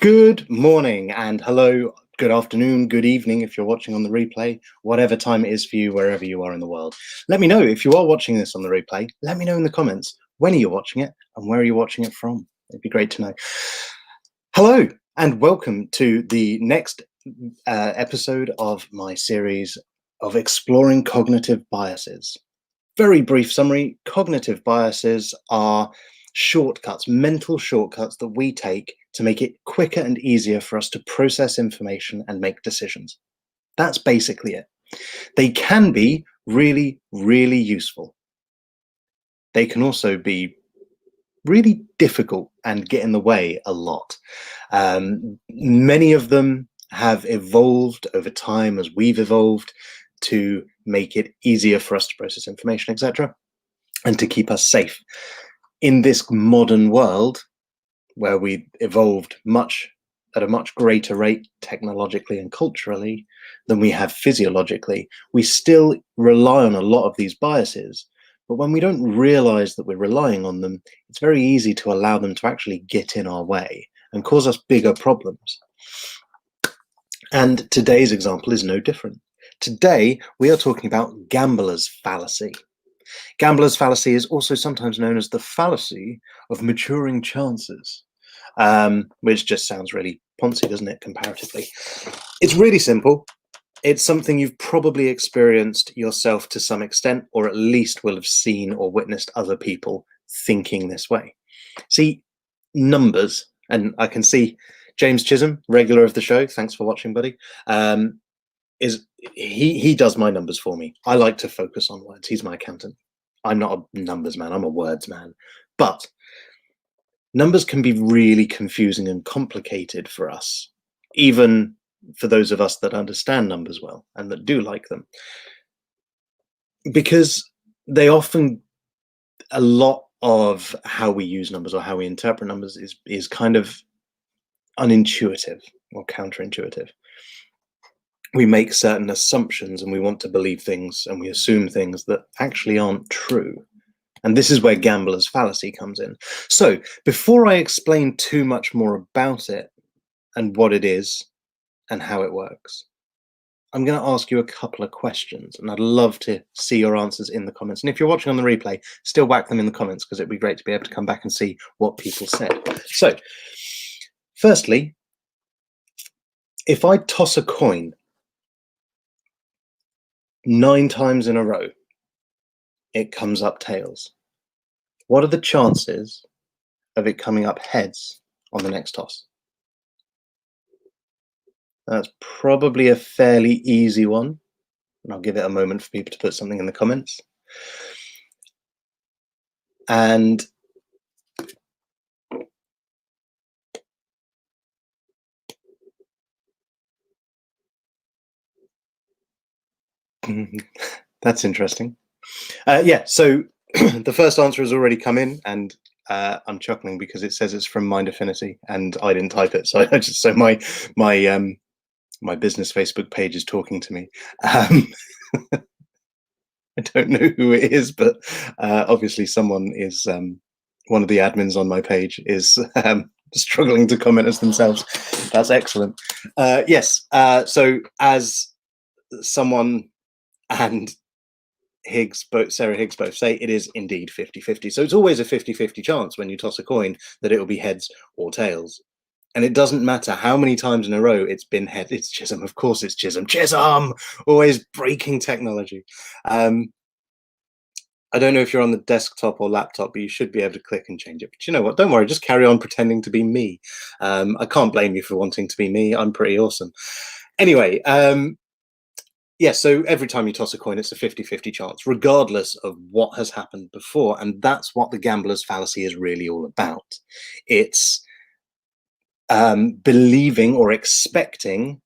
Good morning and hello, good afternoon, good evening if you're watching on the replay, whatever time it is for you, wherever you are in the world. Let me know if you are watching this on the replay. Let me know in the comments when are you watching it and where are you watching it from. It'd be great to know. Hello and welcome to the next episode of my series of exploring cognitive biases. Very brief summary: cognitive biases are shortcuts, mental shortcuts that we take to make it quicker and easier for us to process information and make decisions. That's basically it. They can be really, really useful. They can also be really difficult and get in the way a lot. Many of them have evolved over time as we've evolved to make it easier for us to process information, etc., and to keep us safe. In this modern world, where we evolved at a much greater rate technologically and culturally than we have physiologically, we still rely on a lot of these biases. But when we don't realize that we're relying on them, it's very easy to allow them to actually get in our way and cause us bigger problems. And today's example is no different. Today, we are talking about gambler's fallacy. Gambler's fallacy is also sometimes known as the fallacy of maturing chances, which just sounds really poncy, doesn't it, comparatively? It's really simple. It's something you've probably experienced yourself to some extent, or at least will have seen or witnessed other people thinking this way. See, numbers, and I can see James Chisholm, regular of the show, thanks for watching, buddy, he does my numbers for me. I like to focus on words. He's my accountant. I'm not a numbers man, I'm a words man. But numbers can be really confusing and complicated for us, even for those of us that understand numbers well and that do like them, because they often, a lot of how we use numbers or how we interpret numbers is kind of unintuitive or counterintuitive. We make certain assumptions and we want to believe things and we assume things that actually aren't true. And this is where gambler's fallacy comes in. So before I explain too much more about it and what it is and how it works, I'm going to ask you a couple of questions, and I'd love to see your answers in the comments. And if you're watching on the replay, still whack them in the comments, because it'd be great to be able to come back and see what people said. So firstly, if I toss a coin 9 times in a row, it comes up tails. What are the chances of it coming up heads on the next toss? That's probably a fairly easy one, and I'll give it a moment for people to put something in the comments. And that's interesting. Yeah, so the first answer has already come in, and I'm chuckling because it says it's from Mind Affinity, and I didn't type it, so my business Facebook page is talking to me. I don't know who it is, but obviously someone is one of the admins on my page is struggling to comment as themselves. That's excellent. Yes, so as someone and Sarah Higgs both say, it is indeed 50-50. So it's always a 50-50 chance when you toss a coin that it will be heads or tails. And it doesn't matter how many times in a row it's been head. It's Chisholm, of course it's Chisholm. Chisholm! Always breaking technology. I don't know if you're on the desktop or laptop, but you should be able to click and change it. But you know what? Don't worry, just carry on pretending to be me. I can't blame you for wanting to be me. I'm pretty awesome. Anyway, yeah, so every time you toss a coin, it's a 50-50 chance, regardless of what has happened before. And that's what the gambler's fallacy is really all about. It's believing or expecting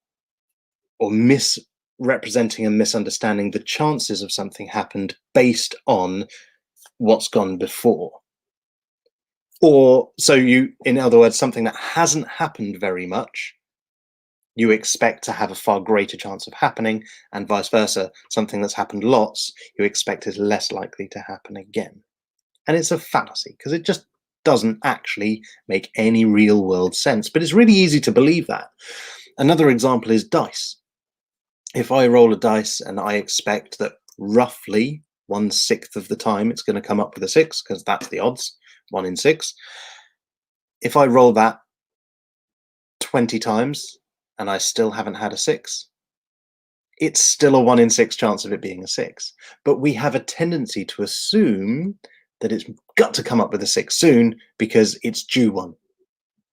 or misrepresenting and misunderstanding the chances of something happened based on what's gone before. Or so you, in other words, something that hasn't happened very much, you expect to have a far greater chance of happening, and vice versa. Something that's happened lots, you expect is less likely to happen again. And it's a fallacy because it just doesn't actually make any real world sense, but it's really easy to believe that. Another example is dice. If I roll a dice and I expect that roughly 1/6 of the time it's going to come up with a 6, because that's the odds, 1 in 6. If I roll that 20 times and I still haven't had a 6, it's still a 1 in 6 chance of it being a 6. But we have a tendency to assume that it's got to come up with a 6 soon because it's due one,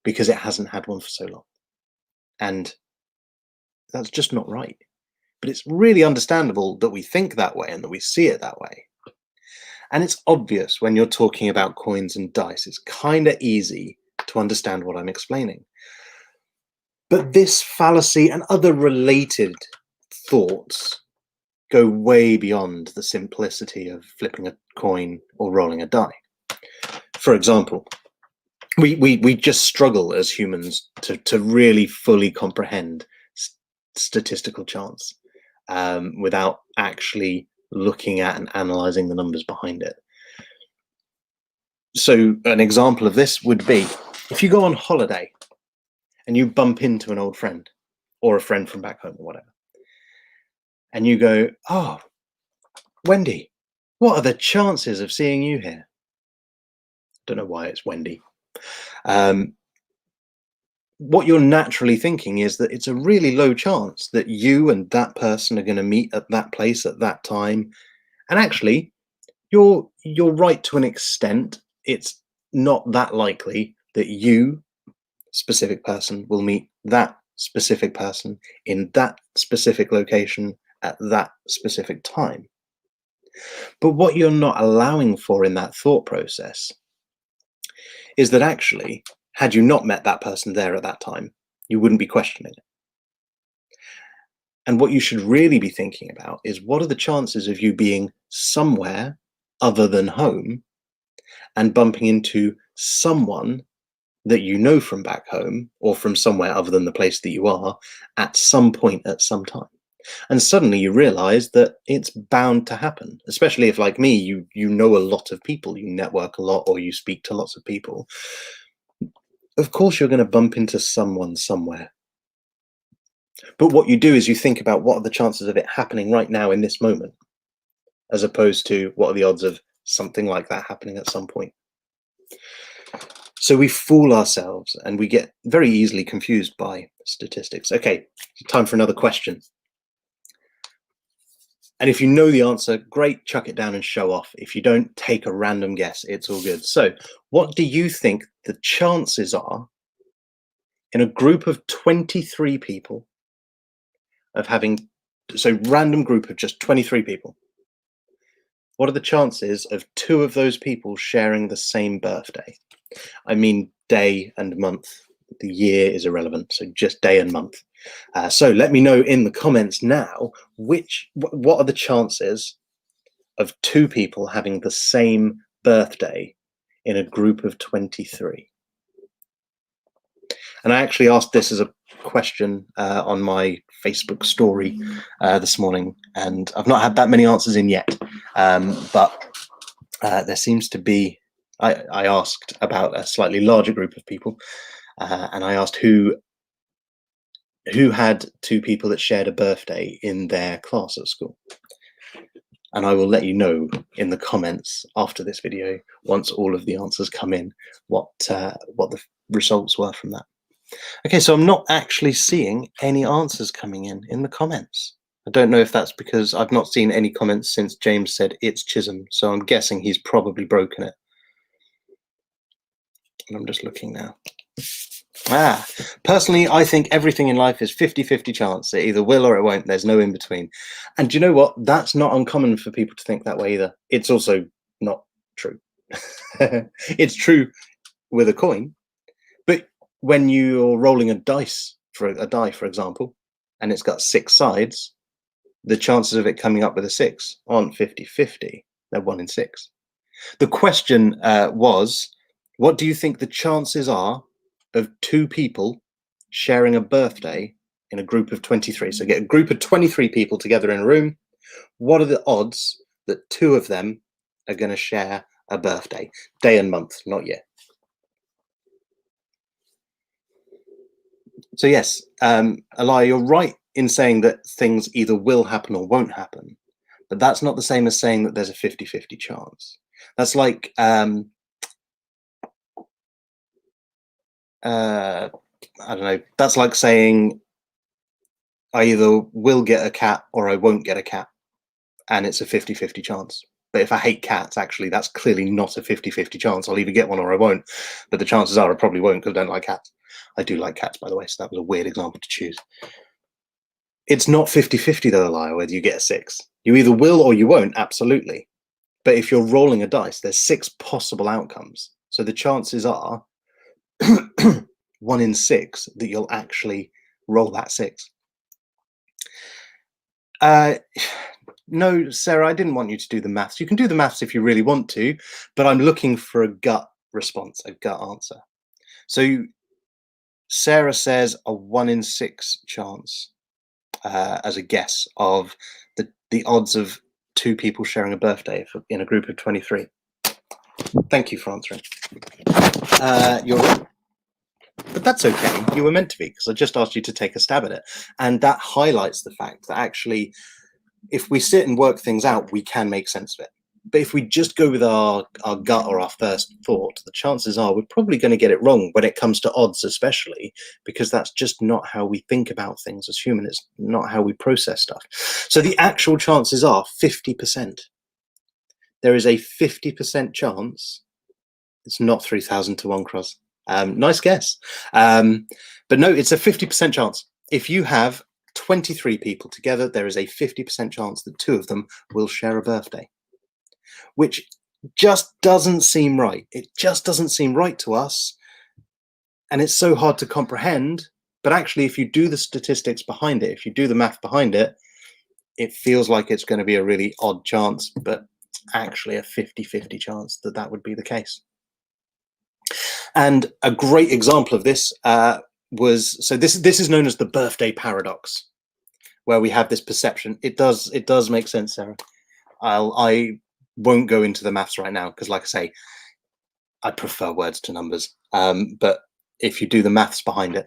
because it hasn't had one for so long. And that's just not right. But it's really understandable that we think that way and that we see it that way. And it's obvious when you're talking about coins and dice. It's kind of easy to understand what I'm explaining. But this fallacy and other related thoughts go way beyond the simplicity of flipping a coin or rolling a die. For example, we just struggle as humans to really fully comprehend statistical chance without actually looking at and analyzing the numbers behind it. So an example of this would be if you go on holiday and you bump into an old friend or a friend from back home or whatever, and you go, "Oh, Wendy, what are the chances of seeing you here?" Don't know why it's Wendy. What you're naturally thinking is that it's a really low chance that you and that person are going to meet at that place at that time. And actually, you're right to an extent. It's not that likely that you, specific person, will meet that specific person in that specific location at that specific time. But what you're not allowing for in that thought process is that actually, had you not met that person there at that time, you wouldn't be questioning it. And what you should really be thinking about is, what are the chances of you being somewhere other than home and bumping into someone that you know from back home or from somewhere other than the place that you are at some point at some time? And suddenly you realize that it's bound to happen, especially if, like me, you know a lot of people, you network a lot, or you speak to lots of people. Of course you're going to bump into someone somewhere. But what you do is you think about, what are the chances of it happening right now in this moment, as opposed to what are the odds of something like that happening at some point. So we fool ourselves and we get very easily confused by statistics. Okay, time for another question. And if you know the answer, great, chuck it down and show off. If you don't, take a random guess. It's all good. So what do you think the chances are in a group of 23 people of having, so random group of just 23 people, what are the chances of 2 of those people sharing the same birthday? I mean day and month. The year is irrelevant, so just day and month. So let me know in the comments now, what are the chances of 2 people having the same birthday in a group of 23? And I actually asked this as a question on my Facebook story this morning, and I've not had that many answers in yet, but there seems to be, I asked about a slightly larger group of people, and I asked who had 2 people that shared a birthday in their class at school. And I will let you know in the comments after this video, once all of the answers come in, what the results were from that. Okay, so I'm not actually seeing any answers coming in the comments. I don't know if that's because I've not seen any comments since James said it's Chisholm, so I'm guessing he's probably broken it. And I'm just looking now. Personally, I think everything in life is 50-50 chance. It either will or it won't. There's no in between. And do you know what? That's not uncommon for people to think that way either. It's also not true. It's true with a coin, but when you're rolling a die, for example, and it's got 6 sides, the chances of it coming up with a 6 aren't 50-50. They're 1 in 6. The question was, what do you think the chances are of 2 people sharing a birthday in a group of 23? So get a group of 23 people together in a room. What are the odds that 2 of them are going to share a birthday? Day and month, not year. So yes, Eli, you're right in saying that things either will happen or won't happen, but that's not the same as saying that there's a 50-50 chance. That's like I don't know. That's like saying I either will get a cat or I won't get a cat, and it's a 50-50 chance. But if I hate cats, actually, that's clearly not a 50-50 chance. I'll either get one or I won't. But the chances are I probably won't because I don't like cats. I do like cats, by the way, so that was a weird example to choose. It's not 50-50 though, Elia, whether you get a 6. You either will or you won't, absolutely. But if you're rolling a dice, there's 6 possible outcomes. So the chances are 1 in 6 that you'll actually roll that 6. No, Sarah, I didn't want you to do the maths. You can do the maths if you really want to, but I'm looking for a gut response, a gut answer. So Sarah says a 1 in 6 chance as a guess of the odds of 2 people sharing a birthday in a group of 23. Thank you for answering. You're right. But that's okay. You were meant to be, because I just asked you to take a stab at it. And that highlights the fact that actually, if we sit and work things out, we can make sense of it. But if we just go with our gut or our first thought, the chances are we're probably going to get it wrong when it comes to odds, especially because that's just not how we think about things as humans. It's not how we process stuff. So the actual chances are 50%. There is a 50% chance. It's not 3,000 to 1, Cross. Nice guess. But no, it's a 50% chance. If you have 23 people together, there is a 50% chance that 2 of them will share a birthday, which just doesn't seem right. It just doesn't seem right to us. And it's so hard to comprehend. But actually, if you do the statistics behind it, if you do the math behind it, it feels like it's going to be a really odd chance, but it's actually a 50-50 chance that that would be the case. And a great example of this was, so this is known as the birthday paradox, where we have this perception. It does make sense, Sarah. I won't go into the maths right now because, like I say, I prefer words to numbers. But if you do the maths behind it,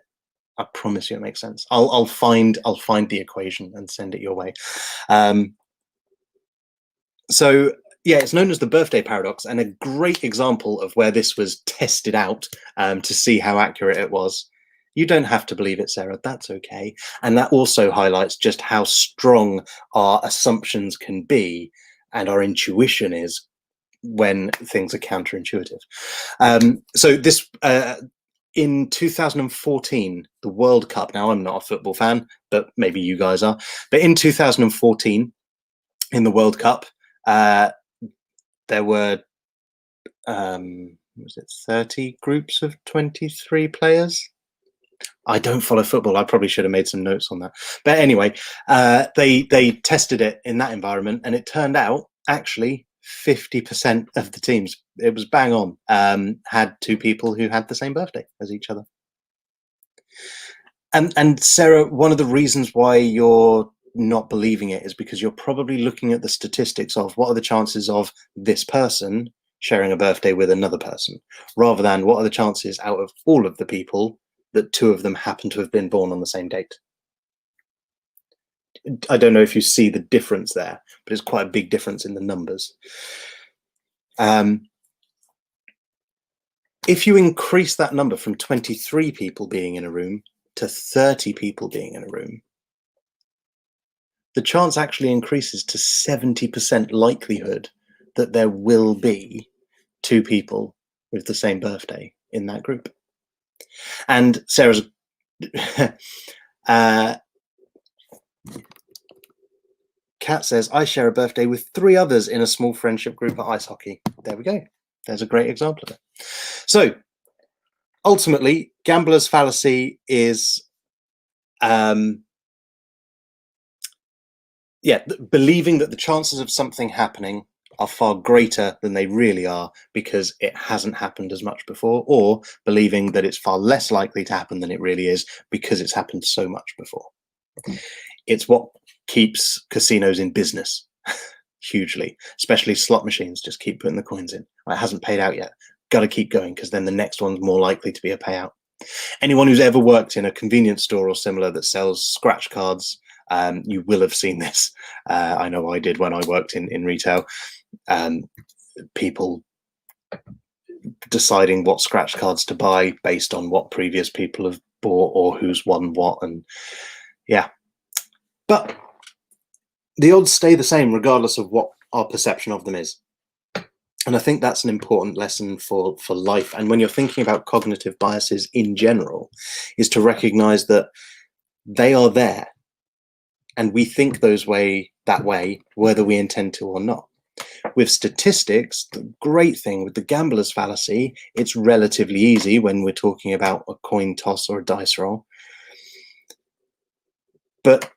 I promise you it makes sense. I'll find the equation and send it your way. So yeah, it's known as the birthday paradox, and a great example of where this was tested out to see how accurate it was. You don't have to believe it, Sarah. That's okay. And that also highlights just how strong our assumptions can be and our intuition is when things are counterintuitive. So this in 2014, the World Cup. Now, I'm not a football fan, but maybe you guys are. But in 2014, in the World Cup, there were was it 30 groups of 23 players? I don't follow football. I probably should have made some notes on that. But anyway, they tested it in that environment, and it turned out actually 50% of the teams, it was bang on, had 2 people who had the same birthday as each other. And Sarah, one of the reasons why you're not believing it is because you're probably looking at the statistics of what are the chances of this person sharing a birthday with another person, rather than what are the chances out of all of the people that 2 of them happen to have been born on the same date. I don't know if you see the difference there, but it's quite a big difference in the numbers. If you increase that number from 23 people being in a room to 30 people being in a room, the chance actually increases to 70% likelihood that there will be 2 people with the same birthday in that group. And Sarah's Kat says, I share a birthday with 3 others in a small friendship group at ice hockey. There we go. There's a great example of it. So ultimately, gambler's fallacy is believing that the chances of something happening are far greater than they really are because it hasn't happened as much before, or believing that it's far less likely to happen than it really is because it's happened so much before. It's what keeps casinos in business hugely, especially slot machines. Just keep putting the coins in. It hasn't paid out yet. Got to keep going because then the next one's more likely to be a payout. Anyone who's ever worked in a convenience store or similar that sells scratch cards, you will have seen this. I know I did when I worked in retail. People deciding what scratch cards to buy based on what previous people have bought or who's won what, and yeah. But the odds stay the same regardless of what our perception of them is. And I think that's an important lesson for life. And when you're thinking about cognitive biases in general, is to recognize that they are there and we think that way, whether we intend to or not. With statistics, the great thing with the gambler's fallacy, it's relatively easy when we're talking about a coin toss or a dice roll. But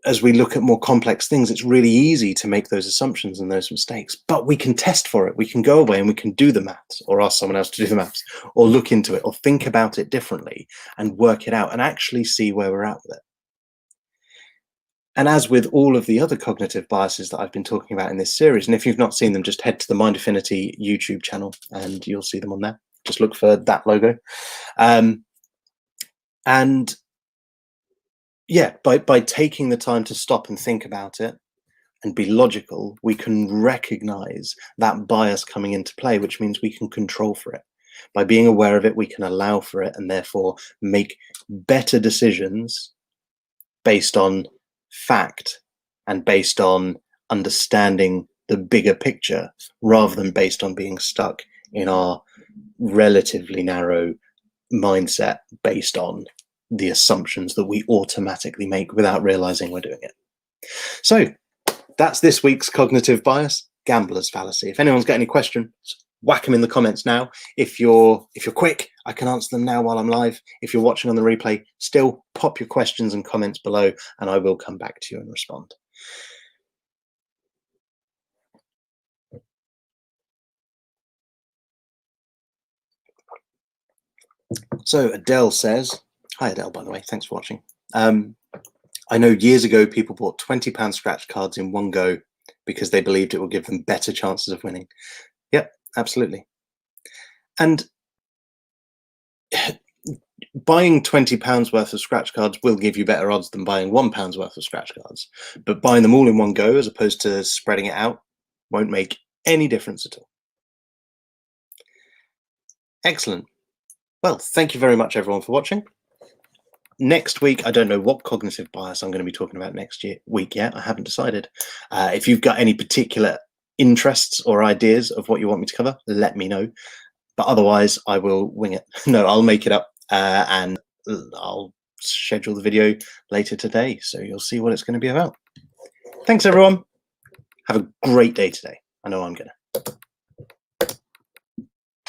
as we look at more complex things, it's really easy to make those assumptions and those mistakes. But we can test for it. We can go away and we can do the maths, or ask someone else to do the maths, or look into it, or think about it differently and work it out and actually see where we're at with it. And as with all of the other cognitive biases that I've been talking about in this series, and if you've not seen them, just head to the Mind Affinity YouTube channel and you'll see them on there. Just look for that logo. And yeah, by taking the time to stop and think about it and be logical, we can recognize that bias coming into play, which means we can control for it. By being aware of it, we can allow for it and therefore make better decisions based on fact and based on understanding the bigger picture, rather than based on being stuck in our relatively narrow mindset based on the assumptions that we automatically make without realizing we're doing it. So that's this week's cognitive bias, gambler's fallacy. If anyone's got any questions, whack them in the comments now. If you're quick, I can answer them now while I'm live. If you're watching on the replay, still pop your questions and comments below and I will come back to you and respond. So Adele says, hi Adele, by the way, thanks for watching. I know years ago people bought £20 scratch cards in one go because they believed it would give them better chances of winning. Yep, absolutely. And buying £20 worth of scratch cards will give you better odds than buying £1 worth of scratch cards, but buying them all in one go as opposed to spreading it out won't make any difference at all. Excellent. Well, thank you very much everyone for watching. Next week, I don't know what cognitive bias I'm going to be talking about next week yet. I haven't decided. If you've got any particular interests or ideas of what you want me to cover, let me know. But otherwise, I will wing it. No, I'll make it up and I'll schedule the video later today. So you'll see what it's going to be about. Thanks, everyone. Have a great day today. I know I'm going to.